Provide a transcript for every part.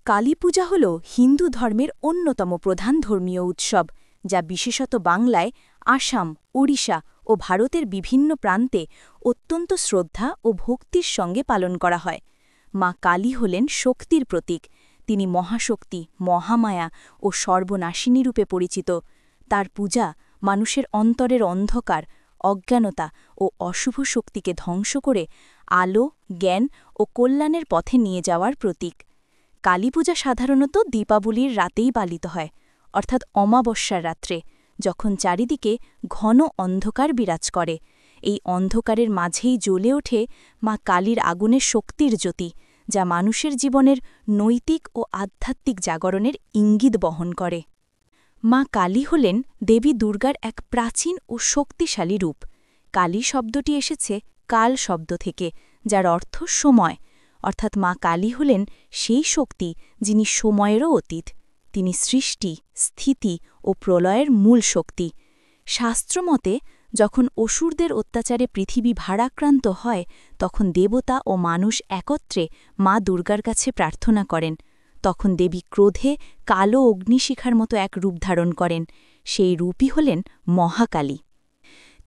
কালী পূজা হল হিন্দু ধর্মের অন্যতম প্রধান ধর্মীয় উৎসব যা বিশেষত বাংলায়, আসাম, ওড়িশা ও ভারতের বিভিন্ন প্রান্তে অত্যন্ত শ্রদ্ধা ও ভক্তির সঙ্গে পালন করা হয়। মা কালী হলেন শক্তির প্রতীক। তিনি মহাশক্তি, মহামায়া ও সর্বনাশিনী রূপে পরিচিত। তার পূজা মানুষের অন্তরের অন্ধকার, অজ্ঞানতা ও অশুভ শক্তিকে ধ্বংস করে আলো, জ্ঞান ও কল্যাণের পথে নিয়ে যাওয়ার প্রতীক। কালীপূজা সাধারণত দীপাবলির রাতেই পালিত হয়, অর্থাৎ অমাবস্যার রাত্রে, যখন চারিদিকে ঘন অন্ধকার বিরাজ করে। এই অন্ধকারের মাঝেই জ্বলে ওঠে মা কালীর আগুনের শক্তির জ্যোতি, যা মানুষের জীবনের নৈতিক ও আধ্যাত্মিক জাগরণের ইঙ্গিত বহন করে। মা কালী হলেন দেবী দুর্গার এক প্রাচীন ও শক্তিশালী রূপ। কালী শব্দটি এসেছে কাল শব্দ থেকে, যার অর্থ সময়, অর্থাৎ মা কালী হলেন সেই শক্তি যিনি সময়েরও অতীত। তিনি সৃষ্টি, স্থিতি ও প্রলয়ের মূল শক্তি। শাস্ত্রমতে যখন অসুরদের অত্যাচারে পৃথিবী ভারাক্রান্ত হয়, তখন দেবতা ও মানুষ একত্রে মা দুর্গার কাছে প্রার্থনা করেন। তখন দেবী ক্রোধে কালো অগ্নিশিখার মতো এক রূপ ধারণ করেন। সেই রূপই হলেন মহাকালী।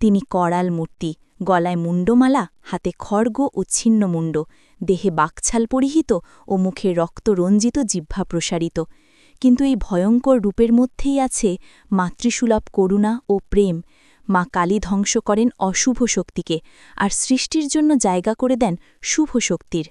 তিনি করাল মূর্তি, গলায় মুণ্ডমালা, হাতে খড়গ ও ছিন্নমুণ্ড, দেহে বাকছাল পরিহিত ও মুখে রক্তরঞ্জিত জিহ্বা প্রসারিত। কিন্তু এই ভয়ঙ্কর রূপের মধ্যেই আছে মাতৃসুলভ করুণা ও প্রেম। মা কালী ধ্বংস করেন অশুভ শক্তিকে, আর সৃষ্টির জন্য জায়গা করে দেন শুভ শক্তির।